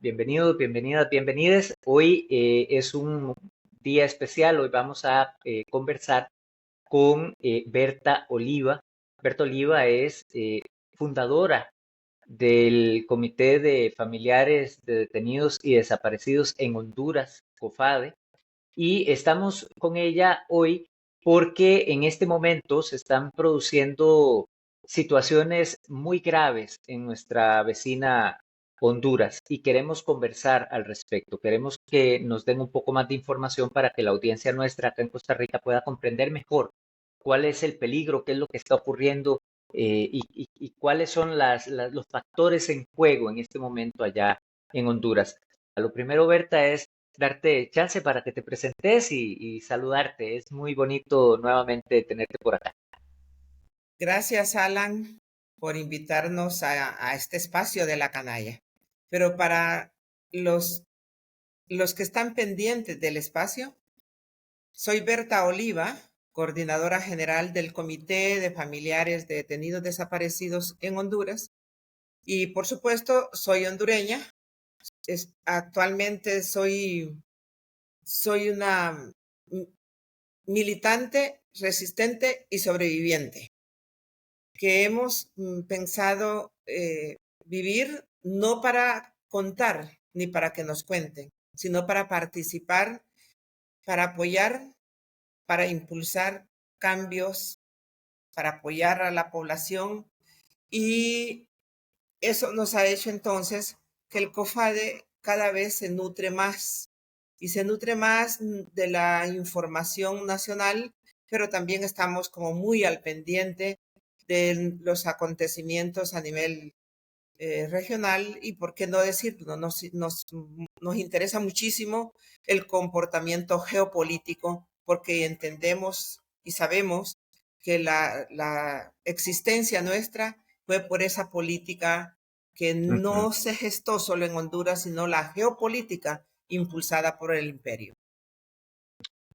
Bienvenidos, bienvenidas, bienvenides. Hoy es un día especial. Hoy vamos a conversar con Berta Oliva. Berta Oliva es fundadora del Comité de Familiares de Detenidos y Desaparecidos en Honduras, COFADE, y estamos con ella hoy porque en este momento se están produciendo situaciones muy graves en nuestra vecina Honduras y queremos conversar al respecto. Queremos que nos den un poco más de información para que la audiencia nuestra acá en Costa Rica pueda comprender mejor cuál es el peligro, qué es lo que está ocurriendo y cuáles son los factores en juego en este momento allá en Honduras. A lo primero, Berta, es darte chance para que te presentes y saludarte. Es muy bonito nuevamente tenerte por acá. Gracias, Alan, por invitarnos a este espacio de la canalla. Pero para los, los que están pendientes del espacio, soy Berta Oliva, coordinadora general del Comité de Familiares de Detenidos Desaparecidos en Honduras. Y por supuesto, soy hondureña. Actualmente soy una militante, resistente y sobreviviente, que hemos pensado vivir no para contar ni para que nos cuenten, sino para participar, para apoyar, para impulsar cambios, para apoyar a la población. Y eso nos ha hecho entonces que el COFADE cada vez se nutre más y se nutre más de la información nacional, pero también estamos como muy al pendiente de los acontecimientos a nivel regional y, por qué no decirlo, nos interesa muchísimo el comportamiento geopolítico porque entendemos y sabemos que la existencia nuestra fue por esa política que Ujú. no se gestó solo en Honduras, sino la geopolítica impulsada por el imperio.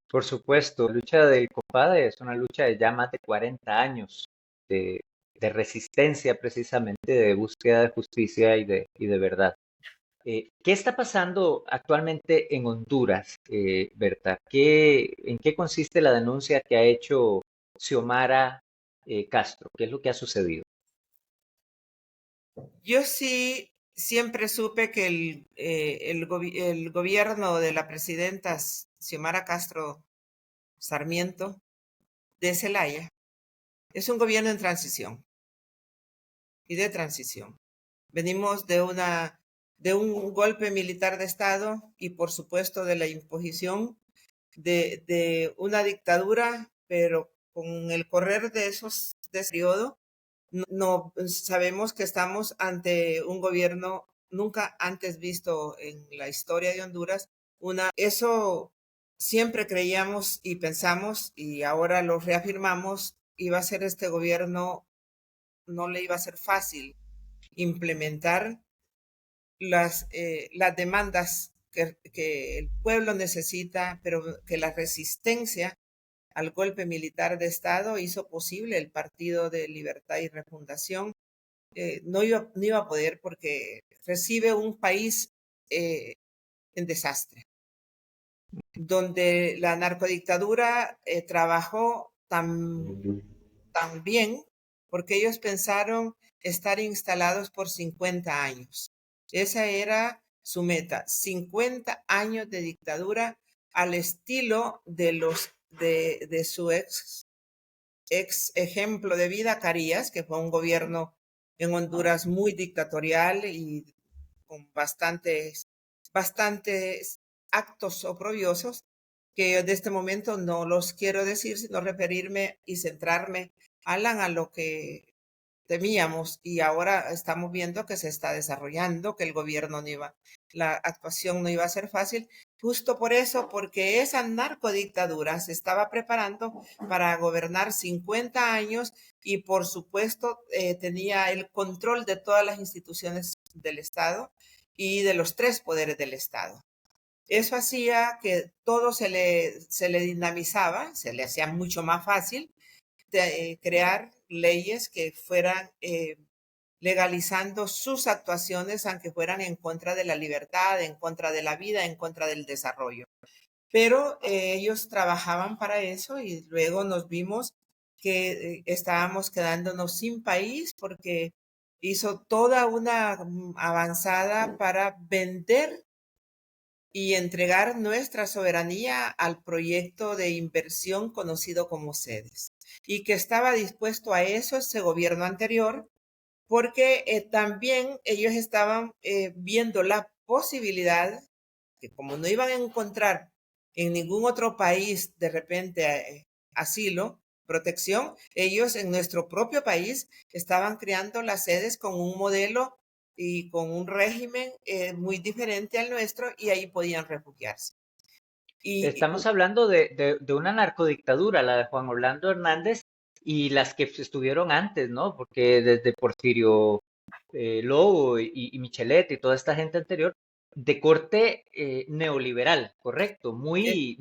Por supuesto, la lucha del COPADE es una lucha de ya más de 40 años de, de resistencia precisamente, de búsqueda de justicia y de verdad. ¿Qué está pasando actualmente en Honduras, Berta? ¿En qué consiste la denuncia que ha hecho Xiomara Castro? ¿Qué es lo que ha sucedido? Yo sí siempre supe que el gobierno de la presidenta Xiomara Castro Sarmiento de Zelaya es un gobierno en transición y de transición. Venimos de un golpe militar de Estado y, por supuesto, de la imposición de una dictadura, pero con el correr de ese periodo, no sabemos que estamos ante un gobierno nunca antes visto en la historia de Honduras. Eso siempre creíamos y pensamos, y ahora lo reafirmamos, iba a ser este gobierno, no le iba a ser fácil implementar las demandas que el pueblo necesita, pero que la resistencia al golpe militar de Estado hizo posible el Partido de Libertad y Refundación. No iba a poder porque recibe un país en desastre, donde la narcodictadura trabajó tan bien porque ellos pensaron estar instalados por 50 años. Esa era su meta, 50 años de dictadura al estilo de su ex ejemplo de vida, Carías, que fue un gobierno en Honduras muy dictatorial y con bastantes actos oprobiosos, que de este momento no los quiero decir, sino referirme y centrarme, Alan, a lo que temíamos y ahora estamos viendo que se está desarrollando, que el gobierno no iba, la actuación no iba a ser fácil, justo por eso, porque esa narcodictadura se estaba preparando para gobernar 50 años y, por supuesto, tenía el control de todas las instituciones del Estado y de los tres poderes del Estado. Eso hacía que todo se le dinamizaba, se le hacía mucho más fácil de crear leyes que fueran legalizando sus actuaciones, aunque fueran en contra de la libertad, en contra de la vida, en contra del desarrollo. Pero ellos trabajaban para eso y luego nos vimos que estábamos quedándonos sin país porque hizo toda una avanzada para vender y entregar nuestra soberanía al proyecto de inversión conocido como SEDES. Y que estaba dispuesto a eso ese gobierno anterior, porque también ellos estaban viendo la posibilidad que como no iban a encontrar en ningún otro país de repente asilo, protección, ellos en nuestro propio país estaban creando las sedes con un modelo y con un régimen muy diferente al nuestro y ahí podían refugiarse. Estamos hablando de una narcodictadura, la de Juan Orlando Hernández y las que estuvieron antes, ¿no? Porque desde Porfirio Lobo y Michelet y toda esta gente anterior, de corte neoliberal, correcto, muy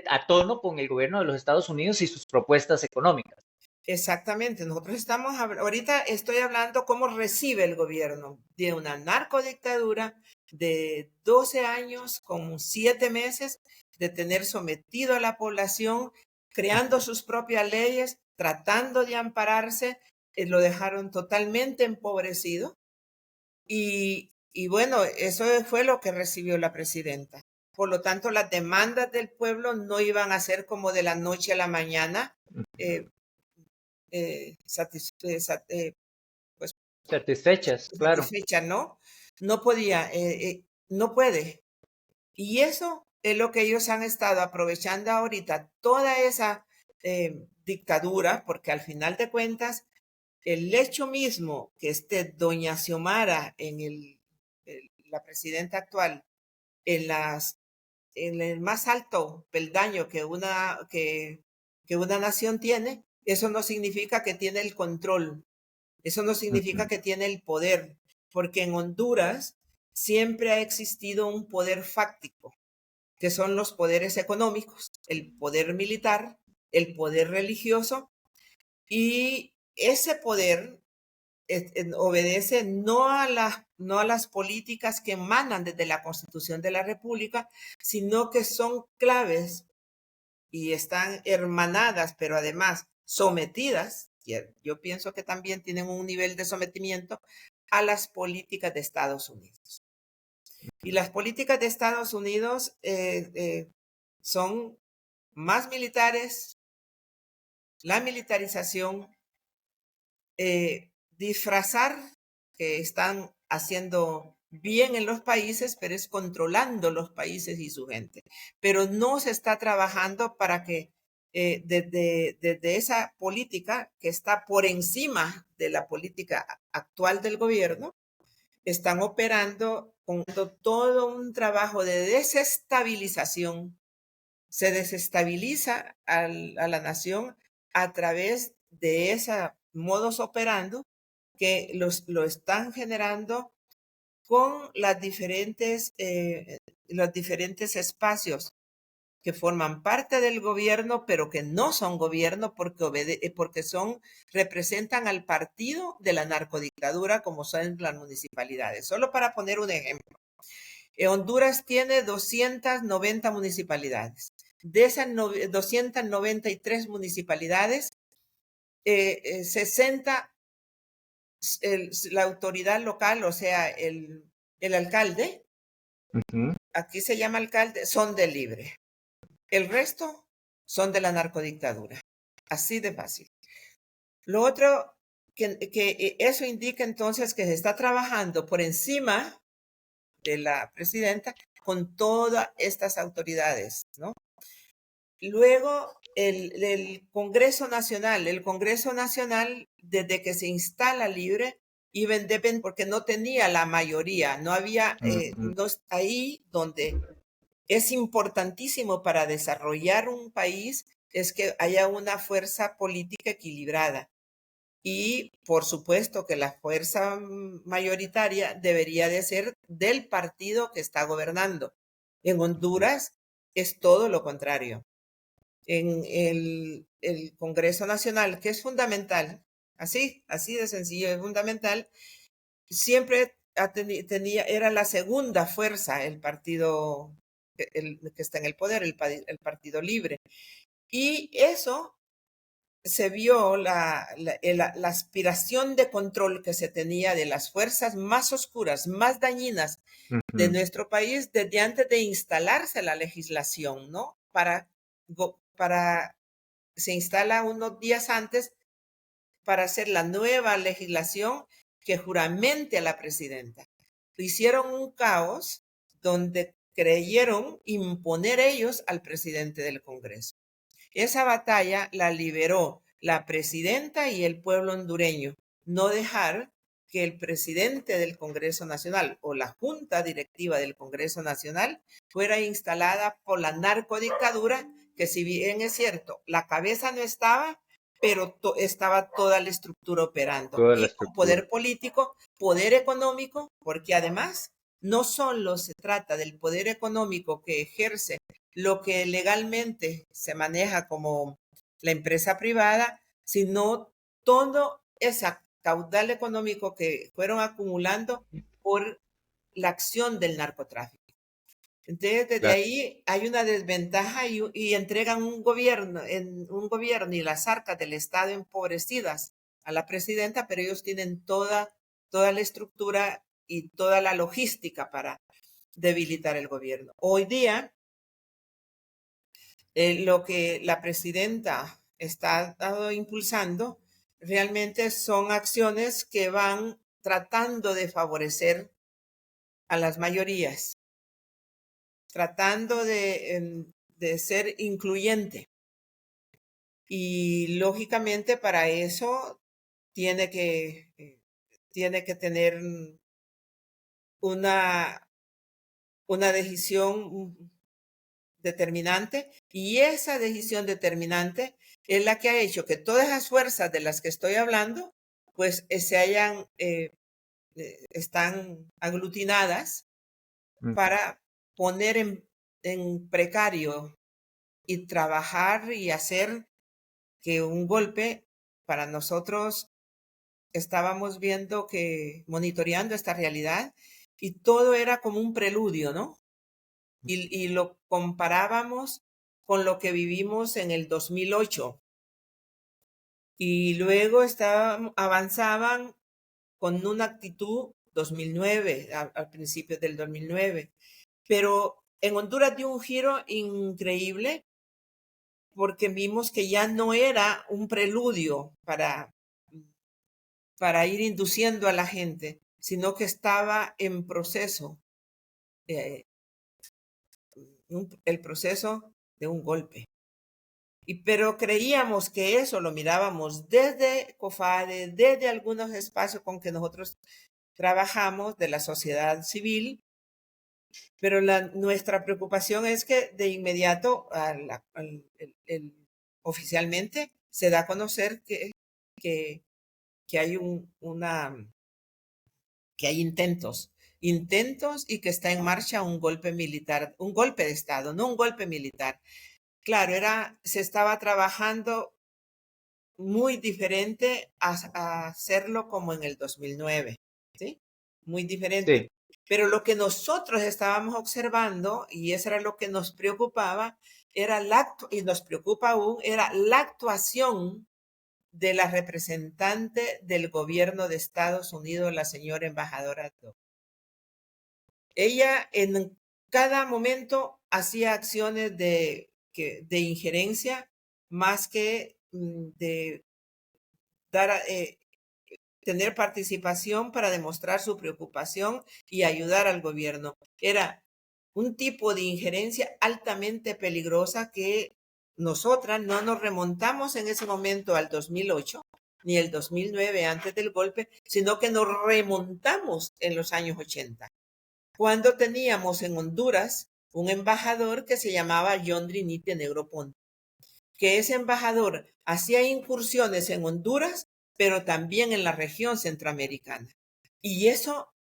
a tono con el gobierno de los Estados Unidos y sus propuestas económicas. Exactamente, nosotros estamos, ahorita estoy hablando cómo recibe el gobierno de una narcodictadura de 12 años con 7 meses de tener sometido a la población, creando sus propias leyes, tratando de ampararse, lo dejaron totalmente empobrecido y bueno, eso fue lo que recibió la presidenta. Por lo tanto, las demandas del pueblo no iban a ser como de la noche a la mañana. eh, pues Satisfechas, claro. satisfecha, ¿no? No podía, no puede. Y eso es lo que ellos han estado aprovechando ahorita, toda esa dictadura, porque al final de cuentas, el hecho mismo que esté doña Xiomara la presidenta actual en en el más alto peldaño que una nación tiene, eso no significa que tiene el control. Eso no significa Ujú, que tiene el poder, porque en Honduras siempre ha existido un poder fáctico, que son los poderes económicos, el poder militar, el poder religioso, y ese poder obedece no a las políticas que emanan desde la Constitución de la República, sino que son claves y están hermanadas, pero además sometidas, y yo pienso que también tienen un nivel de sometimiento a las políticas de Estados Unidos. Y las políticas de Estados Unidos son más militares, la militarización, disfrazar que están haciendo bien en los países, pero es controlando los países y su gente. Pero no se está trabajando para que desde esa política que está por encima de la política actual del gobierno, están operando con todo un trabajo de desestabilización. Se desestabiliza a la nación a través de esa modus operando que lo están generando con los diferentes espacios que forman parte del gobierno, pero que no son gobierno porque representan al partido de la narcodictadura, como son las municipalidades. Solo para poner un ejemplo. Honduras tiene 290 municipalidades. De esas 293 municipalidades, 60 la autoridad local, o sea, el alcalde, ujú. aquí se llama alcalde, son de libre. El resto son de la narcodictadura. Así de fácil. Lo otro, que eso indica entonces que se está trabajando por encima de la presidenta con todas estas autoridades, ¿no? Luego, el Congreso Nacional, desde que se instala libre, iba en depende porque no tenía la mayoría, no había, Ujú. ahí donde es importantísimo para desarrollar un país, es que haya una fuerza política equilibrada. Y por supuesto que la fuerza mayoritaria debería de ser del partido que está gobernando. En Honduras es todo lo contrario. En el Congreso Nacional, que es fundamental, así de sencillo, es fundamental, siempre era la segunda fuerza el partido que está en el poder, el Partido Libre. Y eso se vio la aspiración de control que se tenía de las fuerzas más oscuras, más dañinas de nuestro país desde antes de instalarse la legislación, ¿no? Se instala unos días antes para hacer la nueva legislación que juramente a la presidenta. Hicieron un caos donde creyeron imponer ellos al presidente del Congreso. Esa batalla la liberó la presidenta y el pueblo hondureño. No dejar que el presidente del Congreso Nacional o la junta directiva del Congreso Nacional fuera instalada por la narcodictadura, que si bien es cierto, la cabeza no estaba, pero estaba toda la estructura operando. Toda la Y con estructura. poder político, poder económico, porque además no solo se trata del poder económico que ejerce lo que legalmente se maneja como la empresa privada, sino todo ese caudal económico que fueron acumulando por la acción del narcotráfico. Entonces, desde Claro. ahí hay una desventaja y entregan un gobierno y las arcas del Estado empobrecidas a la presidenta, pero ellos tienen toda la estructura y toda la logística para debilitar el gobierno. Hoy día, lo que la presidenta está impulsando realmente son acciones que van tratando de favorecer a las mayorías, tratando de ser incluyente. Y lógicamente para eso tiene que tener una decisión determinante, y esa decisión determinante es la que ha hecho que todas las fuerzas de las que estoy hablando pues están aglutinadas para poner en precario y trabajar y hacer que un golpe, para nosotros estábamos viendo monitoreando esta realidad, y todo era como un preludio, ¿no? Y lo comparábamos con lo que vivimos en el 2008. Y luego avanzaban con una actitud 2009, al principio del 2009. Pero en Honduras dio un giro increíble porque vimos que ya no era un preludio para ir induciendo a la gente, sino que estaba en proceso, el proceso de un golpe. Pero creíamos que eso lo mirábamos desde COFADE, desde algunos espacios con que nosotros trabajamos de la sociedad civil, pero nuestra preocupación es que de inmediato oficialmente se da a conocer que hay que hay intentos y que está en marcha un golpe militar, un golpe de Estado, no un golpe militar. Claro, se estaba trabajando muy diferente a hacerlo como en el 2009, ¿sí? Muy diferente. Sí. Pero lo que nosotros estábamos observando, y eso era lo que nos preocupaba, y nos preocupa aún, era la actuación de la representante del gobierno de Estados Unidos, la señora embajadora. Ella en cada momento hacía acciones de injerencia más que de tener participación para demostrar su preocupación y ayudar al gobierno. Era un tipo de injerencia altamente peligrosa que nosotras no nos remontamos en ese momento al 2008 ni el 2009 antes del golpe, sino que nos remontamos en los años 80, cuando teníamos en Honduras un embajador que se llamaba John Drinite Negroponte, que ese embajador hacía incursiones en Honduras, pero también en la región centroamericana. Y eso,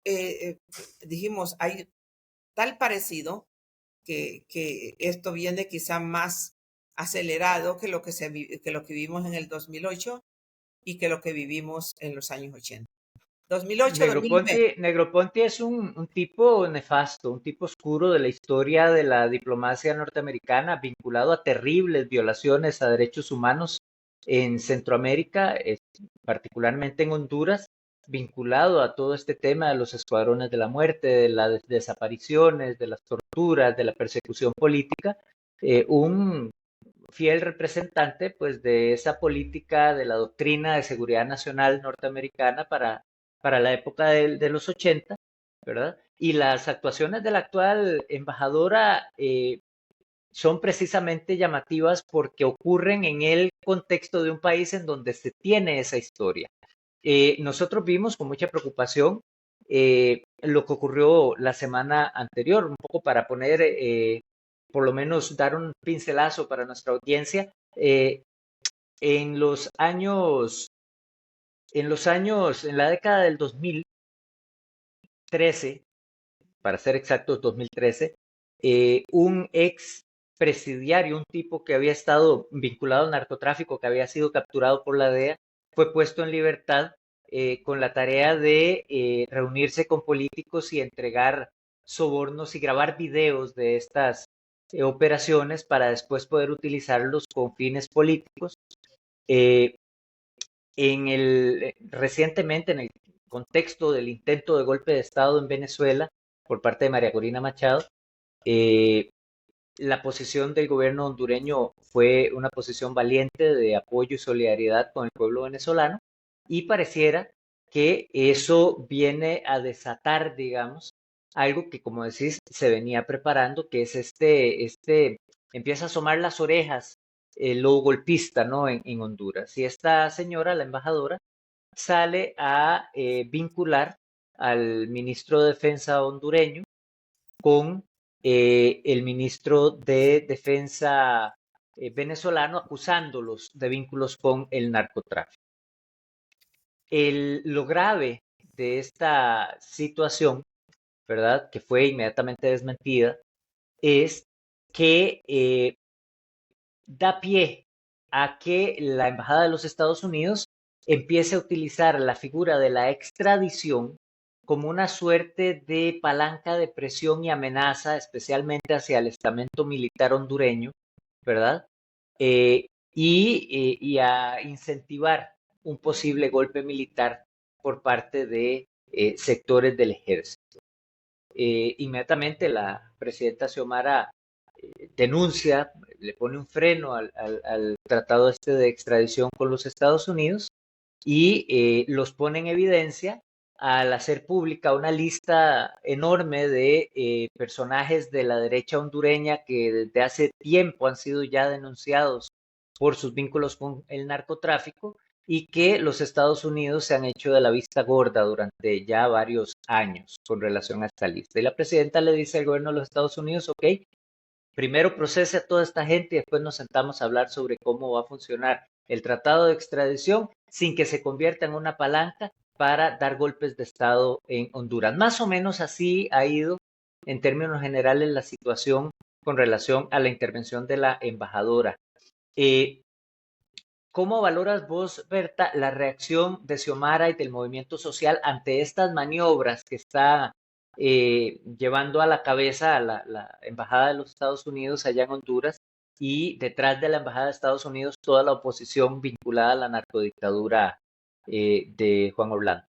dijimos, hay tal parecido que esto viene quizá más acelerado que lo que vivimos en el 2008 y que lo que vivimos en los años 80. 2008, 2009. Negroponte es un tipo nefasto, un tipo oscuro de la historia de la diplomacia norteamericana, vinculado a terribles violaciones a derechos humanos en Centroamérica, particularmente en Honduras, vinculado a todo este tema de los escuadrones de la muerte, de las desapariciones, de las torturas, de la persecución política, un fiel representante pues de esa política de la doctrina de seguridad nacional norteamericana para la época de los 80, ¿verdad? Y las actuaciones de la actual embajadora son precisamente llamativas porque ocurren en el contexto de un país en donde se tiene esa historia. Nosotros vimos con mucha preocupación lo que ocurrió la semana anterior, un poco para poner, por lo menos dar un pincelazo para nuestra audiencia. En los años, en la década del 2013, para ser exactos, 2013, un ex presidiario, un tipo que había estado vinculado al narcotráfico, que había sido capturado por la DEA, fue puesto en libertad con la tarea de reunirse con políticos y entregar sobornos y grabar videos de estas operaciones para después poder utilizarlos con fines políticos. Eh, recientemente, en el contexto del intento de golpe de Estado en Venezuela por parte de María Corina Machado, eh, la posición del gobierno hondureño fue una posición valiente de apoyo y solidaridad con el pueblo venezolano, y pareciera que eso viene a desatar, digamos, algo que, como decís, se venía preparando, que es empieza a asomar las orejas lo golpista, ¿no? En Honduras. Y esta señora, la embajadora, sale a vincular al ministro de Defensa hondureño con el ministro de Defensa venezolano, acusándolos de vínculos con el narcotráfico. Lo grave de esta situación, ¿verdad?, que fue inmediatamente desmentida, es que da pie a que la Embajada de los Estados Unidos empiece a utilizar la figura de la extradición como una suerte de palanca de presión y amenaza, especialmente hacia el estamento militar hondureño, ¿verdad? Y a incentivar un posible golpe militar por parte de sectores del ejército. Inmediatamente la presidenta Xiomara denuncia, le pone un freno al tratado este de extradición con los Estados Unidos, y los pone en evidencia al hacer pública una lista enorme de personajes de la derecha hondureña que desde hace tiempo han sido ya denunciados por sus vínculos con el narcotráfico, y que los Estados Unidos se han hecho de la vista gorda durante ya varios años con relación a esta lista. Y la presidenta le dice al gobierno de los Estados Unidos: ok, primero procese a toda esta gente y después nos sentamos a hablar sobre cómo va a funcionar el tratado de extradición sin que se convierta en una palanca para dar golpes de Estado en Honduras. Más o menos así ha ido en términos generales la situación con relación a la intervención de la embajadora. ¿Cómo valoras vos, Berta, la reacción de Xiomara y del movimiento social ante estas maniobras que está llevando a la cabeza a la Embajada de los Estados Unidos allá en Honduras, y detrás de la Embajada de Estados Unidos toda la oposición vinculada a la narcodictadura de Juan Orlando?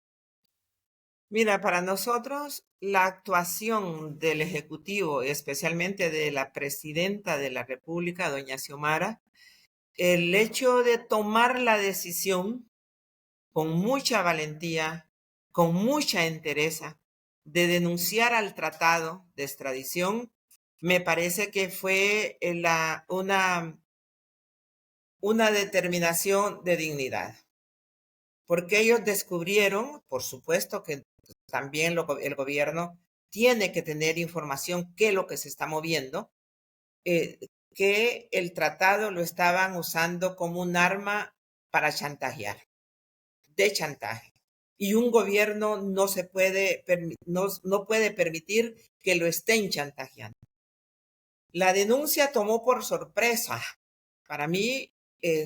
Mira, para nosotros la actuación del Ejecutivo, especialmente de la Presidenta de la República, doña Xiomara, el hecho de tomar la decisión con mucha valentía, con mucha entereza, de denunciar al tratado de extradición, me parece que fue una determinación de dignidad. Porque ellos descubrieron, por supuesto que también el gobierno tiene que tener información qué es lo que se está moviendo, que el tratado lo estaban usando como un arma para chantajear, de chantaje. Y un gobierno no puede permitir que lo estén chantajeando. La denuncia tomó por sorpresa. Para mí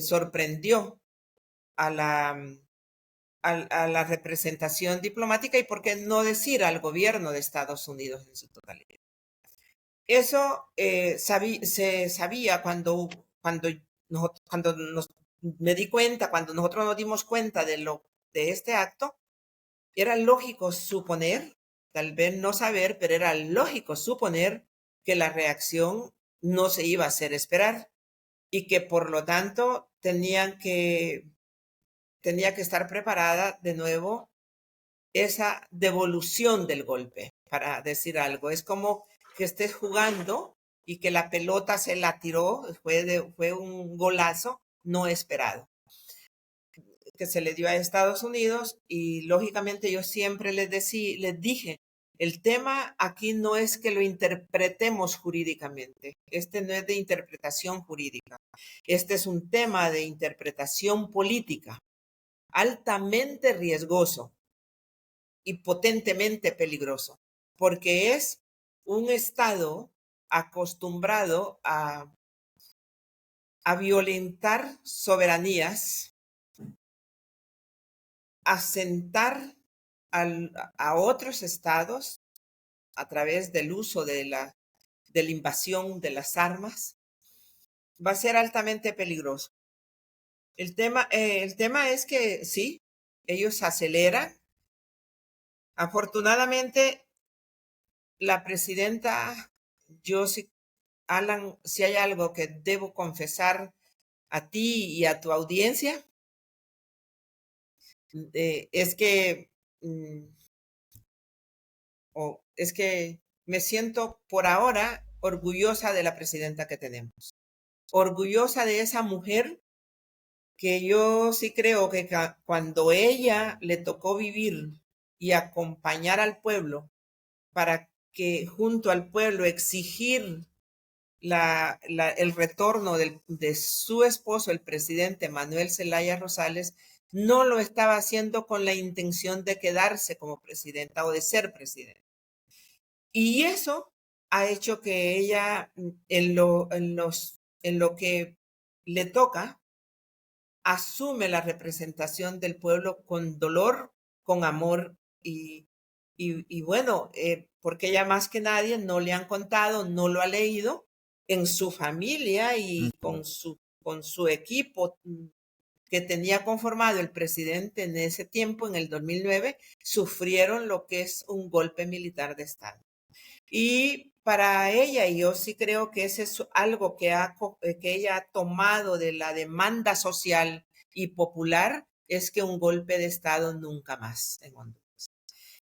sorprendió a la a la representación diplomática y por qué no decir al gobierno de Estados Unidos en su totalidad. Eso se sabía me di cuenta, cuando nosotros nos dimos cuenta de este acto, era lógico suponer, tal vez no saber, pero era lógico suponer que la reacción no se iba a hacer esperar y que por lo tanto tenía que estar preparada de nuevo esa devolución del golpe, para decir algo. Es como que estés jugando y que la pelota se la tiró, fue un golazo no esperado que se le dio a Estados Unidos y lógicamente yo siempre les dije, el tema aquí no es que lo interpretemos jurídicamente, este no es de interpretación jurídica, este es un tema de interpretación política, altamente riesgoso y potentemente peligroso, porque es un Estado acostumbrado a violentar soberanías, a sentar a otros estados a través del uso de la invasión de las armas, va a ser altamente peligroso. El tema es que sí, ellos aceleran. Afortunadamente, la presidenta, yo sí, Alan, si hay algo que debo confesar a ti y a tu audiencia, es que es que me siento por ahora orgullosa de la presidenta que tenemos, orgullosa de esa mujer que yo sí creo que cuando ella le tocó vivir y acompañar al pueblo para que junto al pueblo exigir el retorno de su esposo, el presidente Manuel Zelaya Rosales, no lo estaba haciendo con la intención de quedarse como presidenta o de ser presidenta. Y eso ha hecho que ella, en lo que le toca, asume la representación del pueblo con dolor, con amor y bueno, porque ella más que nadie no le han contado, no lo ha leído en su familia y con su equipo que tenía conformado el presidente en ese tiempo, en el 2009, sufrieron lo que es un golpe militar de Estado. Y para ella, y yo sí creo que ese es algo que ella ha tomado de la demanda social y popular, es que un golpe de Estado nunca más en Honduras.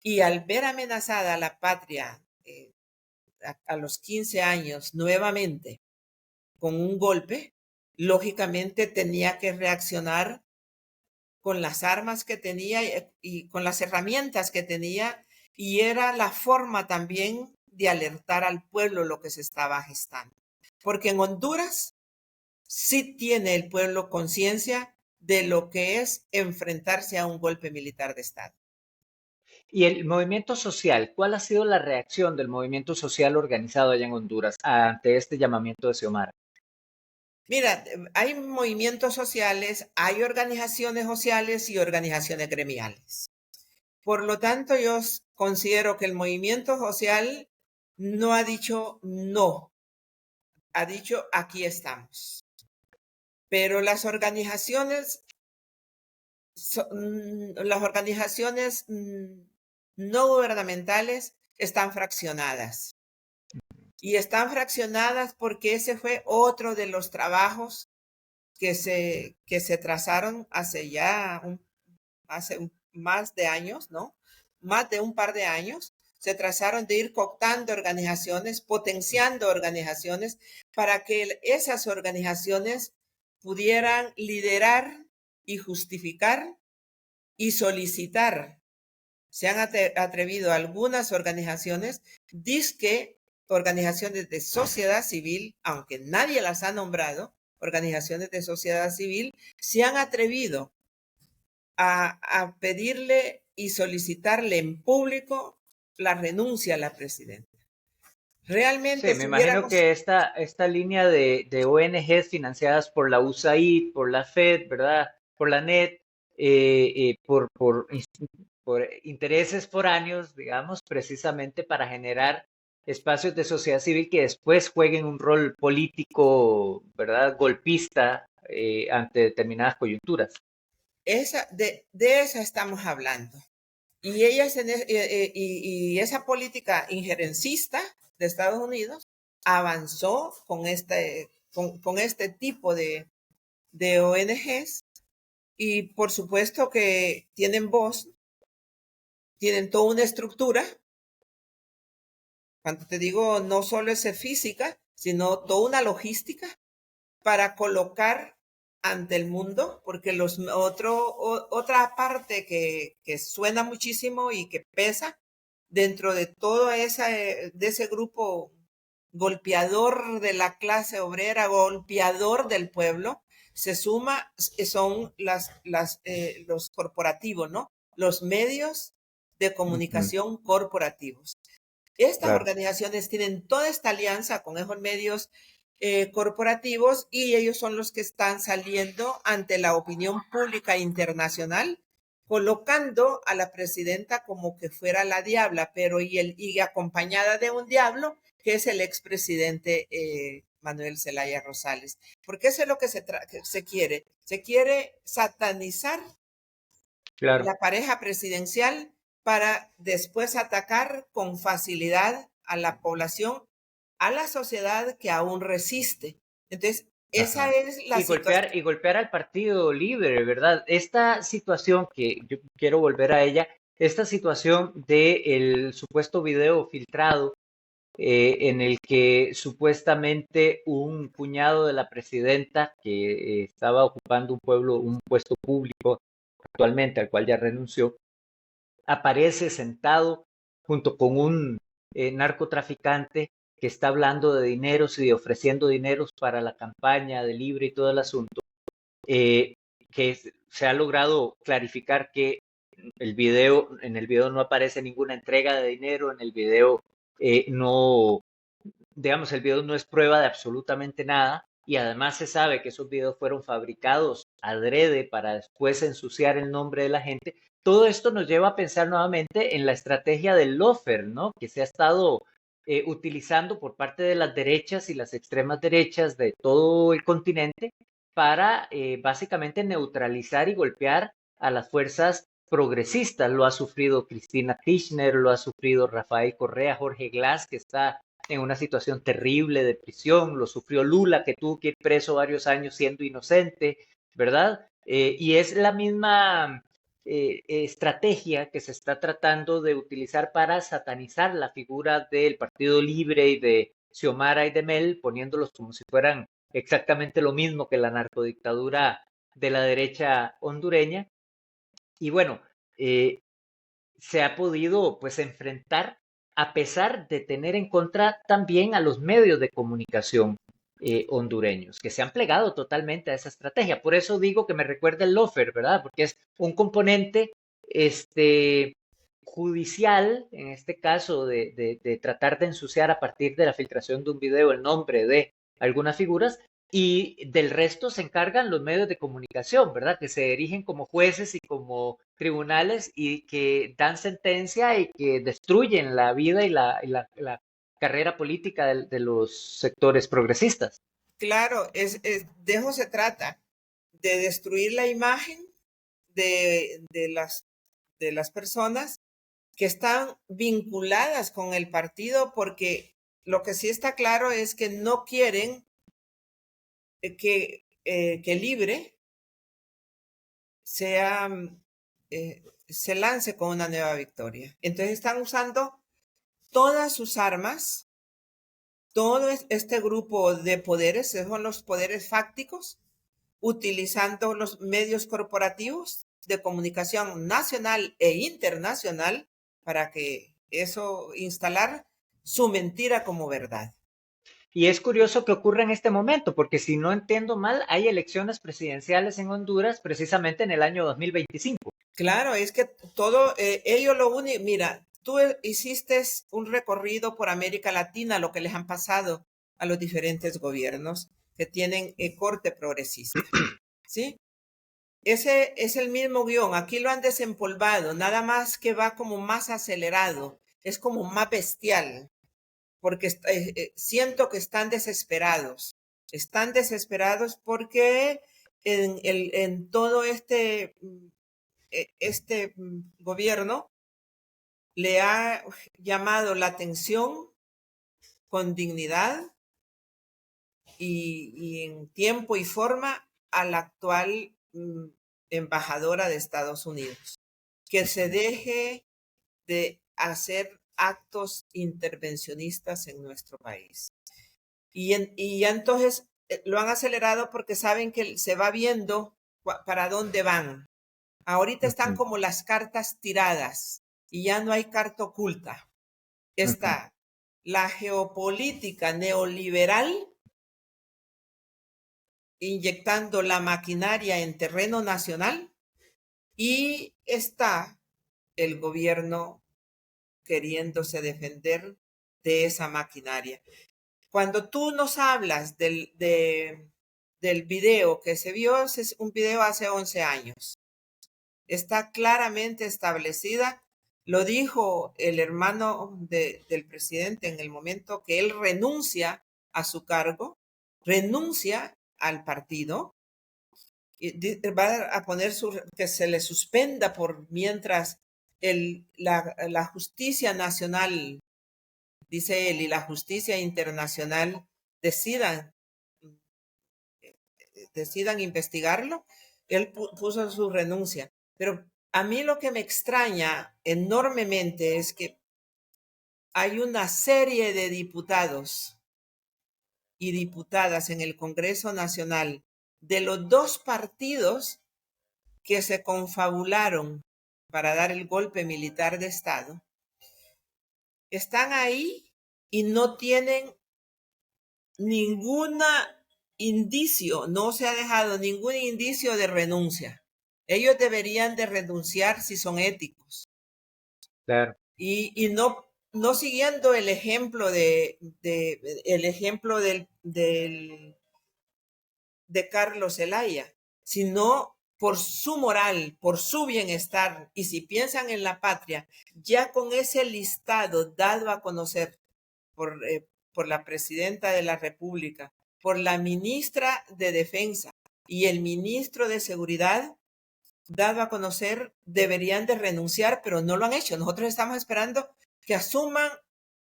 Y al ver amenazada a la patria a los 15 años nuevamente con un golpe, lógicamente tenía que reaccionar con las armas que tenía y con las herramientas que tenía, y era la forma también de alertar al pueblo lo que se estaba gestando. Porque en Honduras sí tiene el pueblo conciencia de lo que es enfrentarse a un golpe militar de Estado. Y el movimiento social, ¿cuál ha sido la reacción del movimiento social organizado allá en Honduras ante este llamamiento de Xiomara? Mira, hay movimientos sociales, hay organizaciones sociales y organizaciones gremiales. Por lo tanto, yo considero que el movimiento social no ha dicho no, ha dicho aquí estamos. Pero las organizaciones no gubernamentales están fraccionadas. Y están fraccionadas porque ese fue otro de los trabajos que se trazaron hace más de años, ¿no? Más de un par de años, se trazaron de ir cooptando organizaciones, potenciando organizaciones para que esas organizaciones pudieran liderar y justificar y solicitar. Se han atrevido algunas organizaciones, dizque organizaciones de sociedad civil, aunque nadie las ha nombrado, organizaciones de sociedad civil, se han atrevido a pedirle y solicitarle en público la renuncia a la presidenta. Realmente, Sí, me imagino que esta línea de ONGs financiadas por la USAID, por la FED, ¿verdad? Por la NET, por intereses foráneos, digamos, precisamente para generar espacios de sociedad civil que después jueguen un rol político, ¿verdad? Golpista ante determinadas coyunturas. De esa estamos hablando. Y y esa política injerencista de Estados Unidos avanzó con este tipo de ONGs y por supuesto que tienen voz, tienen toda una estructura. Cuando te digo, no solo es física, sino toda una logística para colocar ante el mundo, porque otra parte que suena muchísimo y que pesa dentro de todo de ese grupo golpeador de la clase obrera, golpeador del pueblo, son los corporativos, ¿no? Los medios de comunicación corporativos. Estas Claro. organizaciones tienen toda esta alianza con esos medios corporativos y ellos son los que están saliendo ante la opinión pública internacional, colocando a la presidenta como que fuera la diabla, pero y acompañada de un diablo que es el expresidente Manuel Zelaya Rosales. Porque eso es lo que se quiere. Se quiere satanizar Claro. la pareja presidencial para después atacar con facilidad a la población, a la sociedad que aún resiste. Entonces, esa Ajá. es la situación. Y golpear al Partido Libre, ¿verdad? Esta situación que yo quiero volver a ella, esta situación de el supuesto video filtrado en el que supuestamente un cuñado de la presidenta que estaba ocupando un puesto público actualmente, al cual ya renunció, aparece sentado junto con un narcotraficante que está hablando de dineros y de ofreciendo dineros para la campaña de Libre y todo el asunto, eh, se ha logrado clarificar que en el video no aparece ninguna entrega de dinero, en el video no, digamos, el video no es prueba de absolutamente nada y además se sabe que esos videos fueron fabricados adrede para después ensuciar el nombre de la gente. Todo esto nos lleva a pensar nuevamente en la estrategia del lofer, ¿no? Que se ha estado utilizando por parte de las derechas y las extremas derechas de todo el continente para básicamente neutralizar y golpear a las fuerzas progresistas. Lo ha sufrido Cristina Kirchner, lo ha sufrido Rafael Correa, Jorge Glass, que está en una situación terrible de prisión, lo sufrió Lula, que tuvo que ir preso varios años siendo inocente, ¿verdad? Y es la misma estrategia que se está tratando de utilizar para satanizar la figura del Partido Libre y de Xiomara y de Mel, poniéndolos como si fueran exactamente lo mismo que la narcodictadura de la derecha hondureña. Y bueno, se ha podido pues enfrentar a pesar de tener en contra también a los medios de comunicación hondureños, que se han plegado totalmente a esa estrategia. Por eso digo que me recuerda el lofer, ¿verdad? Porque es un componente este, judicial, en este caso, de tratar de ensuciar a partir de la filtración de un video el nombre de algunas figuras, y del resto se encargan los medios de comunicación, ¿verdad? Que se erigen como jueces y como tribunales y que dan sentencia y que destruyen la vida y la carrera política de los sectores progresistas. Claro, de eso se trata, de destruir la imagen de las personas que están vinculadas con el partido, porque lo que sí está claro es que no quieren que Libre sea, se lance con una nueva victoria. Entonces están usando todas sus armas, todo este grupo de poderes, son los poderes fácticos, utilizando los medios corporativos de comunicación nacional e internacional para que eso instalar su mentira como verdad. Y es curioso que ocurra en este momento, porque si no entiendo mal, hay elecciones presidenciales en Honduras precisamente en el año 2025. Claro, es que todo, ellos lo único, mira, tú hiciste un recorrido por América Latina, lo que les han pasado a los diferentes gobiernos que tienen corte progresista, ¿sí? ese es el mismo guión. Aquí lo han desempolvado, nada más que va como más acelerado, es como más bestial, porque siento que están desesperados. Están desesperados porque en todo este gobierno le ha llamado la atención con dignidad y en tiempo y forma a la actual embajadora de Estados Unidos, que se deje de hacer actos intervencionistas en nuestro país. Y ya entonces lo han acelerado porque saben que se va viendo para dónde van. Ahorita están como las cartas tiradas y ya no hay carta oculta. Está la geopolítica neoliberal inyectando la maquinaria en terreno nacional y está el gobierno queriéndose defender de esa maquinaria. Cuando tú nos hablas del video que se vio, es un video hace 11 años. Está claramente establecida. Lo dijo el hermano del presidente en el momento que él renuncia a su cargo, renuncia al partido, y va a poner que se le suspenda por mientras la justicia nacional, dice él, y la justicia internacional decidan investigarlo. Él puso su renuncia. Pero a mí lo que me extraña enormemente es que hay una serie de diputados y diputadas en el Congreso Nacional de los dos partidos que se confabularon para dar el golpe militar de Estado, están ahí y no tienen ningún indicio, no se ha dejado ningún indicio de renuncia. Ellos deberían de renunciar si son éticos. Claro. Y no siguiendo el ejemplo de Carlos Zelaya, sino por su moral, por su bienestar, y si piensan en la patria, ya con ese listado dado a conocer por la presidenta de la República, por la ministra de Defensa y el ministro de Seguridad, dado a conocer, deberían de renunciar, pero no lo han hecho. Nosotros estamos esperando que asuman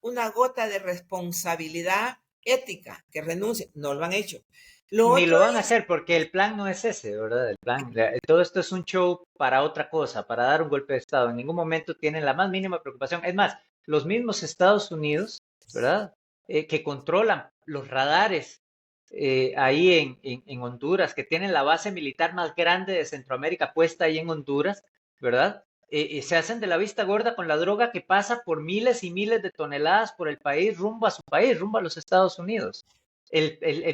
una gota de responsabilidad ética, que renuncien. No lo han hecho. Ni lo van a hacer porque el plan no es ese, ¿verdad? El plan, todo esto es un show para otra cosa, para dar un golpe de Estado. En ningún momento tienen la más mínima preocupación. Es más, los mismos Estados Unidos, ¿verdad? Que controlan los radares ahí en Honduras, que tienen la base militar más grande de Centroamérica puesta ahí en Honduras, ¿verdad? Se hacen de la vista gorda con la droga que pasa por miles y miles de toneladas por el país, rumbo a su país, rumbo a los Estados Unidos.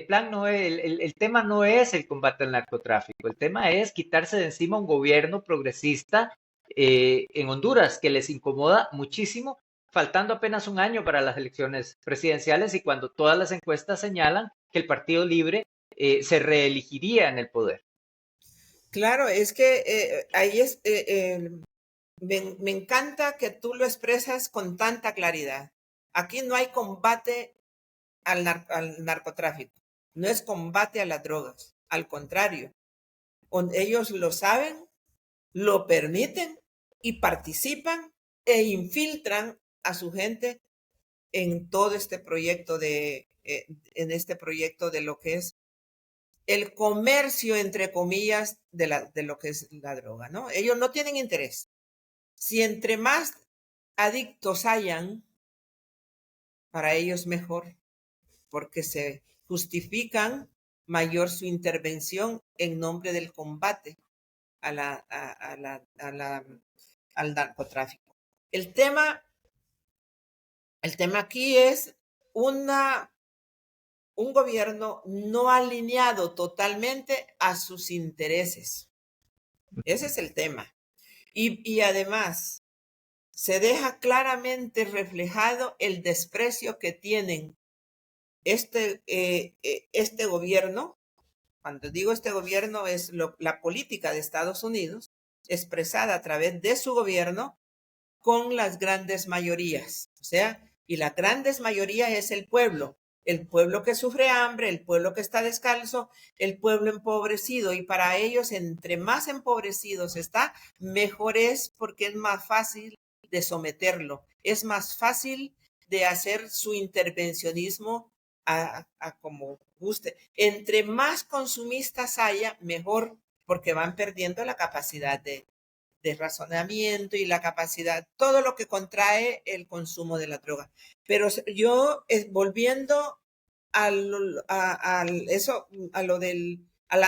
Plan no es, el tema no es el combate al narcotráfico, el tema es quitarse de encima un gobierno progresista en Honduras que les incomoda muchísimo, faltando apenas un año para las elecciones presidenciales y cuando todas las encuestas señalan que el Partido Libre se reelegiría en el poder. Claro, es que ahí es, me encanta que tú lo expresas con tanta claridad. Aquí no hay combate al narcotráfico, no es combate a las drogas, al contrario, ellos lo saben, lo permiten y participan e infiltran a su gente en todo este proyecto en este proyecto de lo que es el comercio, entre comillas, de lo que es la droga, ¿no? Ellos no tienen interés. Si entre más adictos hayan, para ellos mejor, porque se justifican mayor su intervención en nombre del combate al narcotráfico. El tema aquí es un gobierno no alineado totalmente a sus intereses. Ese es el tema. Y además, se deja claramente reflejado el desprecio que tienen este gobierno Cuando digo este gobierno es la política de Estados Unidos expresada a través de su gobierno con las grandes mayorías. O sea, y las grandes mayorías es el pueblo que sufre hambre, el pueblo que está descalzo, el pueblo empobrecido. Y para ellos, entre más empobrecidos está, mejor es porque es más fácil de someterlo. Es más fácil de hacer su intervencionismo a como guste. Entre más consumistas haya, mejor, porque van perdiendo la capacidad de razonamiento y la capacidad, todo lo que contrae el consumo de la droga. Pero yo, volviendo a la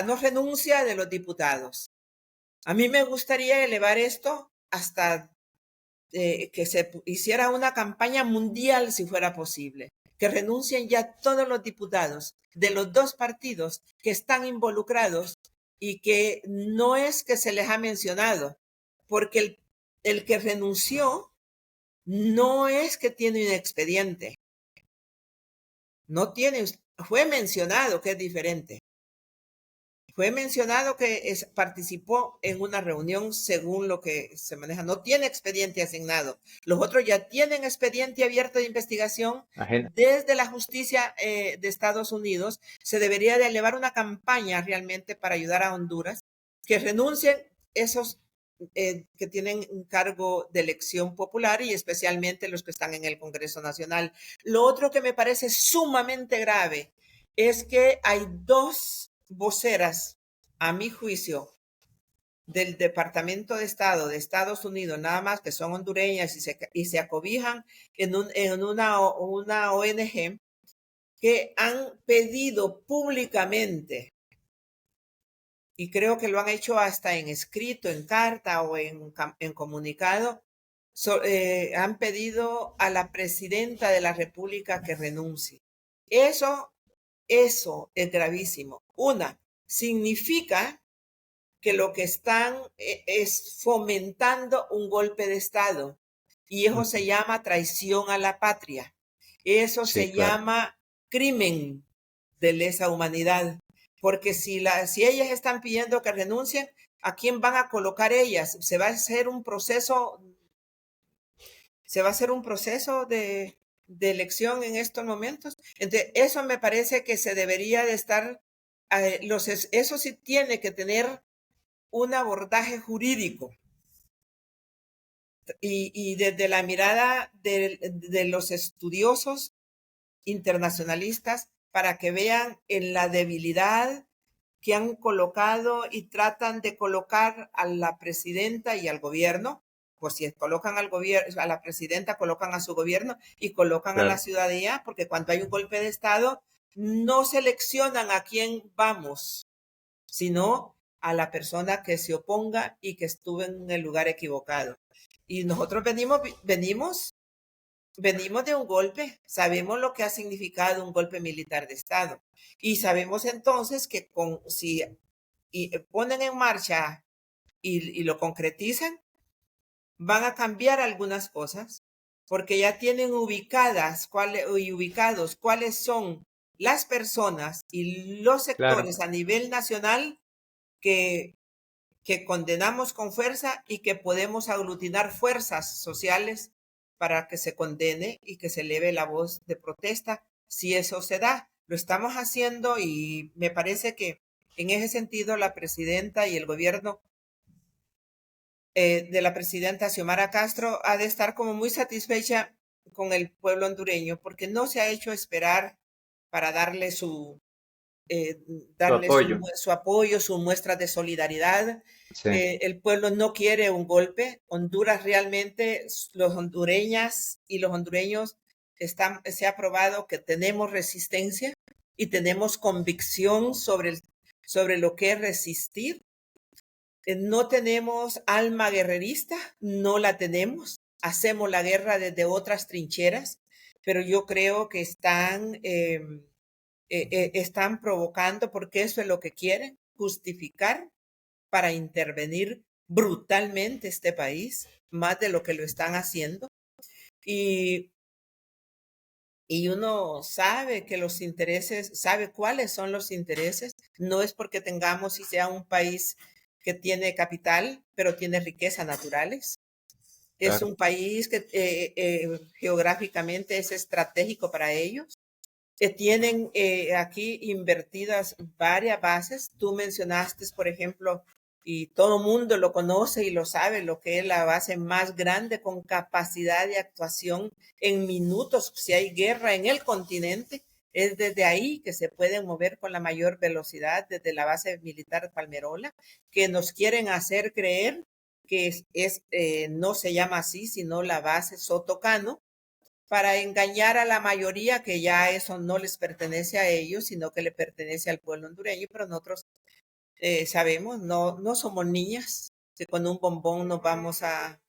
no renuncia de los diputados, a mí me gustaría elevar esto hasta que se hiciera una campaña mundial si fuera posible, que renuncien ya todos los diputados de los dos partidos que están involucrados y que no es que se les ha mencionado, porque el que renunció no es que tiene un expediente, no tiene, fue mencionado que es diferente. Fue mencionado que participó en una reunión según lo que se maneja. No tiene expediente asignado. Los otros ya tienen expediente abierto de investigación desde la justicia de Estados Unidos. Se debería de elevar una campaña realmente para ayudar a Honduras, que renuncien esos que tienen un cargo de elección popular y especialmente los que están en el Congreso Nacional. Lo otro que me parece sumamente grave es que hay dos voceras, a mi juicio, del Departamento de Estado de Estados Unidos, nada más que son hondureñas y se acobijan en una ONG que han pedido públicamente, y creo que lo han hecho hasta en escrito, en carta o en comunicado, han pedido a la presidenta de la República que renuncie. Eso es gravísimo. Significa que lo que están es fomentando un golpe de Estado y eso se llama traición a la patria. Eso se llama crimen de lesa humanidad. Porque si ellas están pidiendo que renuncien, ¿a quién van a colocar ellas? Se va a hacer un proceso de elección en estos momentos. Entonces, eso me parece que se debería de estar, eso sí tiene que tener un abordaje jurídico. Y desde la mirada de los estudiosos internacionalistas, para que vean en la debilidad que han colocado y tratan de colocar a la presidenta y al gobierno. Pues si colocan al gobierno, a la presidenta, colocan a su gobierno y colocan a la ciudadanía, porque cuando hay un golpe de Estado, no seleccionan a quién vamos, sino a la persona que se oponga y que estuvo en el lugar equivocado. Y nosotros venimos de un golpe, sabemos lo que ha significado un golpe militar de Estado y sabemos entonces que si ponen en marcha y lo concretizan, van a cambiar algunas cosas porque ya tienen ubicados cuáles son las personas y los sectores a nivel nacional que condenamos con fuerza y que podemos aglutinar fuerzas sociales para que se condene y que se eleve la voz de protesta si eso se da. Lo estamos haciendo y me parece que en ese sentido la presidenta y el gobierno de la presidenta Xiomara Castro ha de estar como muy satisfecha con el pueblo hondureño porque no se ha hecho esperar para darle su apoyo, su muestra de solidaridad. Sí. El pueblo no quiere un golpe. Honduras realmente, los hondureñas y los hondureños se ha probado que tenemos resistencia y tenemos convicción sobre lo que es resistir. No tenemos alma guerrerista, no la tenemos. Hacemos la guerra desde otras trincheras, pero yo creo que están provocando, porque eso es lo que quieren, justificar para intervenir brutalmente este país, más de lo que lo están haciendo. Y uno sabe que sabe cuáles son los intereses No es porque tengamos y sea un país que tiene capital, pero tiene riquezas naturales. Es Claro. un país que geográficamente es estratégico para ellos. Tienen aquí invertidas varias bases. Tú mencionaste, por ejemplo, y todo mundo lo conoce y lo sabe, lo que es la base más grande con capacidad de actuación en minutos. Si hay guerra en el continente, es desde ahí que se pueden mover con la mayor velocidad, desde la base militar Palmerola, que nos quieren hacer creer que no se llama así, sino la base Sotocano, para engañar a la mayoría que ya eso no les pertenece a ellos, sino que le pertenece al pueblo hondureño, pero nosotros sabemos, no somos niñas, que con un bombón nos vamos a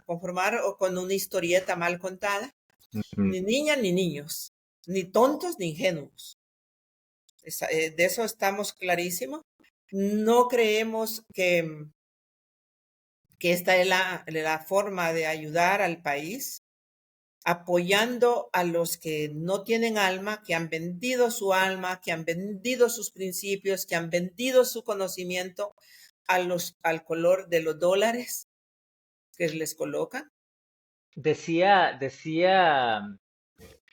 conformar o con una historieta mal contada, Ujú. ni niñas ni niños, ni tontos ni ingenuos. De eso estamos clarísimos. No creemos que esta es la forma de ayudar al país, apoyando a los que no tienen alma, que han vendido su alma, que han vendido sus principios, que han vendido su conocimiento al color de los dólares que les colocan. Decía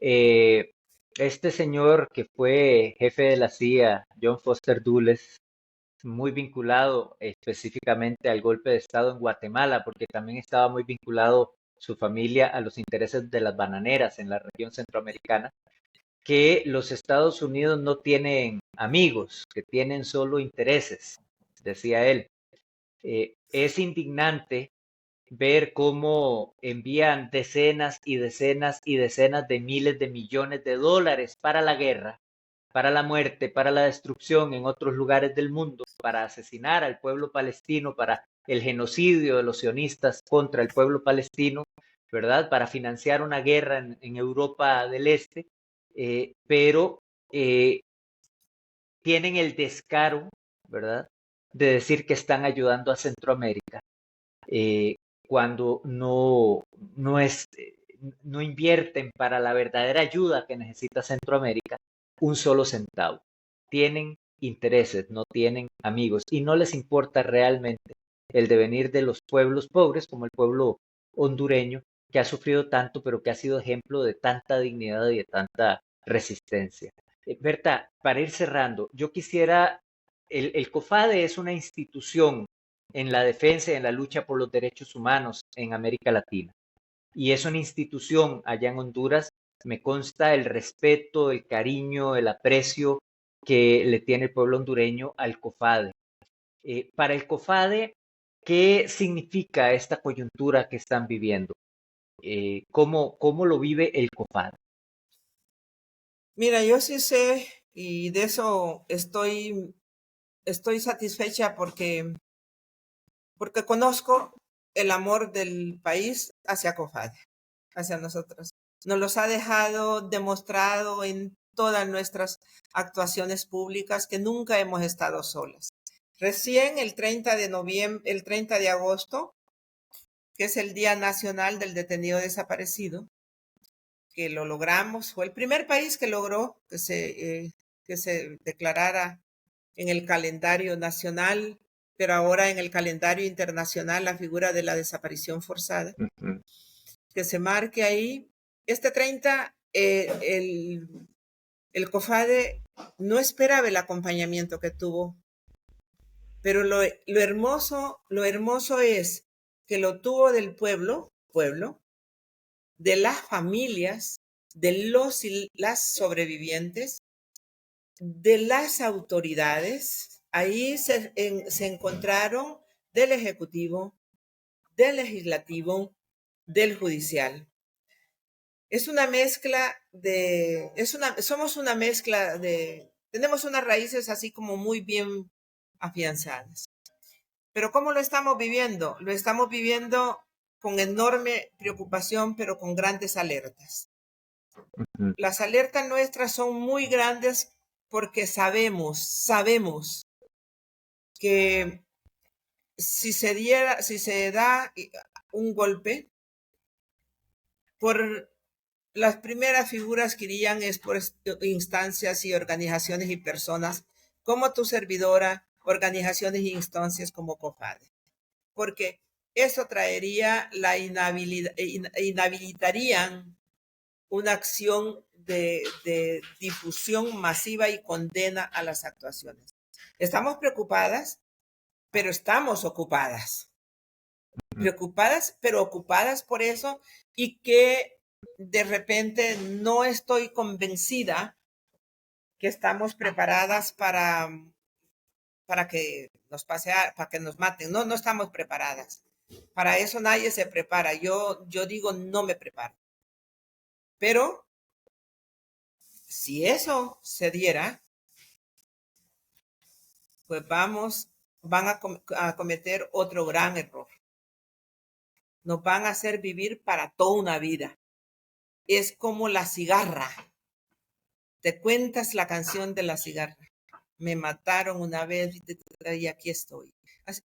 eh, este señor que fue jefe de la CIA, John Foster Dulles, muy vinculado específicamente al golpe de Estado en Guatemala, porque también estaba muy vinculado su familia a los intereses de las bananeras en la región centroamericana, que los Estados Unidos no tienen amigos, que tienen solo intereses, decía él. Es indignante ver cómo envían decenas y decenas y decenas de miles de millones de dólares para la guerra, para la muerte, para la destrucción en otros lugares del mundo, para asesinar al pueblo palestino, para el genocidio de los sionistas contra el pueblo palestino, ¿verdad? Para financiar una guerra en Europa del Este, pero eh, tienen el descaro, ¿verdad? De decir que están ayudando a Centroamérica eh, cuando no invierten para la verdadera ayuda que necesita Centroamérica un solo centavo. Tienen intereses, no tienen amigos y no les importa realmente el devenir de los pueblos pobres como el pueblo hondureño que ha sufrido tanto pero que ha sido ejemplo de tanta dignidad y de tanta resistencia. Berta, para ir cerrando, yo quisiera, el COFADE es una institución en la defensa y en la lucha por los derechos humanos en América Latina. Y es una institución allá en Honduras, me consta el respeto, el cariño, el aprecio que le tiene el pueblo hondureño al COFADE. Para el COFADE, ¿qué significa esta coyuntura que están viviendo? ¿Cómo lo vive el COFADE? Mira, yo sí sé y de eso estoy satisfecha porque conozco el amor del país hacia COFADE, hacia nosotros. Nos los ha dejado demostrado en todas nuestras actuaciones públicas que nunca hemos estado solas. Recién el 30 de noviembre, el 30 de agosto, que es el Día Nacional del Detenido Desaparecido, que lo logramos, fue el primer país que logró que se declarara en el calendario nacional, pero ahora en el calendario internacional la figura de la desaparición forzada, Uh -huh. que se marque ahí. Este 30, el COFADE no esperaba el acompañamiento que tuvo, pero lo hermoso es que lo tuvo del pueblo, de las familias, de los y las sobrevivientes, de las autoridades. Ahí se encontraron del Ejecutivo, del Legislativo, del Judicial. Es una mezcla somos una mezcla tenemos unas raíces así como muy bien afianzadas. Pero ¿cómo lo estamos viviendo? Lo estamos viviendo con enorme preocupación, pero con grandes alertas. Uh -huh. Las alertas nuestras son muy grandes porque sabemos que si se da un golpe, por las primeras figuras que irían es por instancias y organizaciones y personas como tu servidora, organizaciones e instancias como COFADE, porque eso traería inhabilitarían una acción de difusión masiva y condena a las actuaciones. Estamos preocupadas, pero estamos ocupadas. Preocupadas, pero ocupadas por eso, y que de repente no estoy convencida que estamos preparadas para que nos pase, para que nos maten. No, no estamos preparadas. Para eso nadie se prepara. Yo digo, no me preparo. Pero si eso se diera, pues van a cometer otro gran error. Nos van a hacer vivir para toda una vida. Es como la cigarra. Te cuentas la canción de la cigarra. Me mataron una vez y aquí estoy.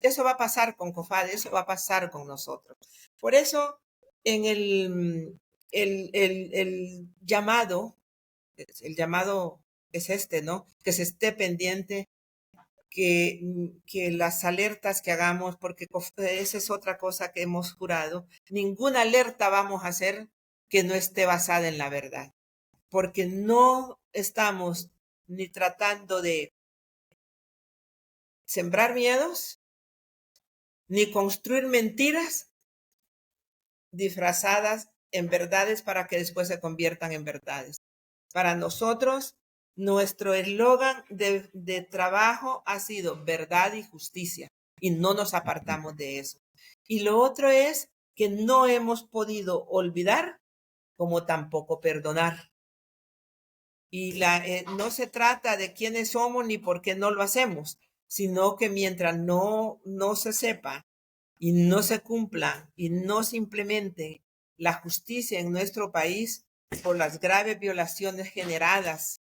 Eso va a pasar con COFADE, eso va a pasar con nosotros. Por eso, en el llamado es este, ¿no? Que se esté pendiente, que las alertas que hagamos, porque esa es otra cosa que hemos jurado, ninguna alerta vamos a hacer que no esté basada en la verdad, porque no estamos ni tratando de sembrar miedos, ni construir mentiras disfrazadas en verdades para que después se conviertan en verdades. Para nosotros, nuestro eslogan de trabajo ha sido verdad y justicia, y no nos apartamos de eso. Y lo otro es que no hemos podido olvidar, como tampoco perdonar. Y no se trata de quiénes somos ni por qué no lo hacemos, sino que mientras no se sepa y no se cumpla y no se implemente la justicia en nuestro país por las graves violaciones generadas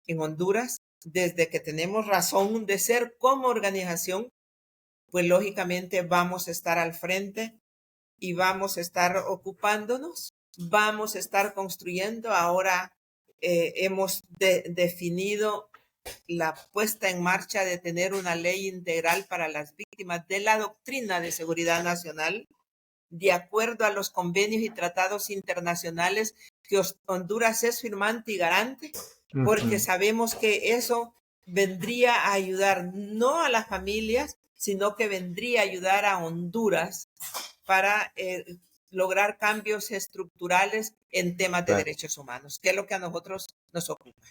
en Honduras, desde que tenemos razón de ser como organización, pues lógicamente vamos a estar al frente y vamos a estar ocupándonos, vamos a estar construyendo. Ahora hemos definido la puesta en marcha de tener una ley integral para las víctimas de la doctrina de seguridad nacional, de acuerdo a los convenios y tratados internacionales que Honduras es firmante y garante, porque sabemos que eso vendría a ayudar no a las familias, sino que vendría a ayudar a Honduras para lograr cambios estructurales en temas de derechos humanos, que es lo que a nosotros nos ocupa.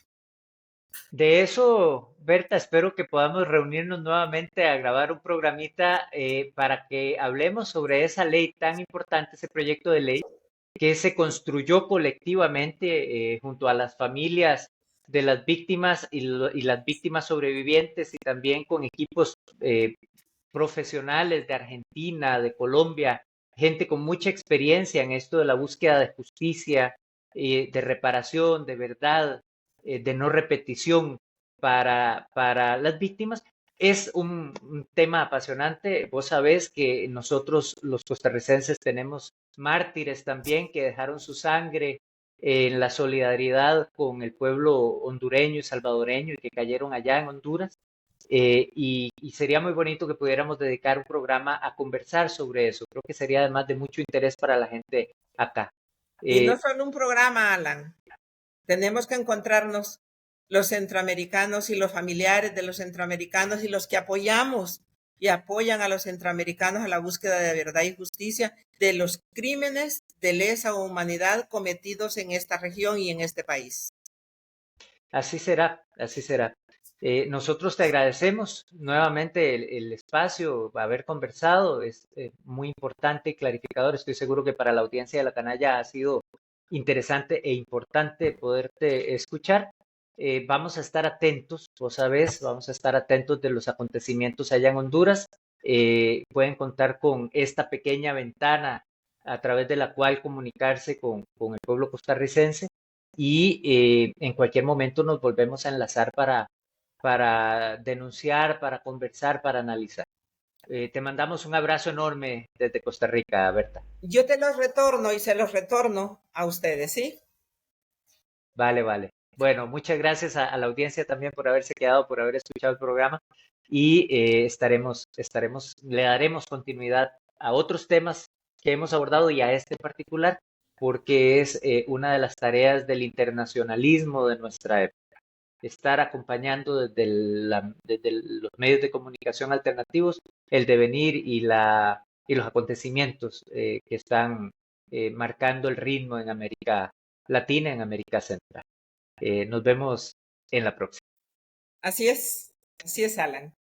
De eso, Berta, espero que podamos reunirnos nuevamente a grabar un programita para que hablemos sobre esa ley tan importante, ese proyecto de ley que se construyó colectivamente junto a las familias de las víctimas y las víctimas sobrevivientes, y también con equipos profesionales de Argentina, de Colombia, gente con mucha experiencia en esto de la búsqueda de justicia, de reparación, de verdad, de no repetición para las víctimas. Es un tema apasionante. Vos sabés que nosotros los costarricenses tenemos mártires también que dejaron su sangre en la solidaridad con el pueblo hondureño y salvadoreño y que cayeron allá en Honduras. Y sería muy bonito que pudiéramos dedicar un programa a conversar sobre eso. Creo que sería además de mucho interés para la gente acá. Y no solo un programa, Alan. Tenemos que encontrarnos los centroamericanos y los familiares de los centroamericanos y los que apoyamos y apoyan a los centroamericanos a la búsqueda de verdad y justicia de los crímenes de lesa humanidad cometidos en esta región y en este país. Así será, así será. Nosotros te agradecemos nuevamente el espacio, haber conversado, es muy importante y clarificador. Estoy seguro que para la audiencia de La Canalla ha sido interesante e importante poderte escuchar. Vamos a estar atentos, vos sabés, vamos a estar atentos de los acontecimientos allá en Honduras. Pueden contar con esta pequeña ventana a través de la cual comunicarse con el pueblo costarricense, y en cualquier momento nos volvemos a enlazar para denunciar, para conversar, para analizar. Te mandamos un abrazo enorme desde Costa Rica, Berta. Yo te los retorno y se los retorno a ustedes, ¿sí? Vale, vale. Bueno, muchas gracias a la audiencia también por haberse quedado, por haber escuchado el programa y le daremos continuidad a otros temas que hemos abordado y a este en particular, porque es una de las tareas del internacionalismo de nuestra época, estar acompañando desde los medios de comunicación alternativos el devenir y los acontecimientos que están marcando el ritmo en América Latina, en América Central. Nos vemos en la próxima. Así es, Alan.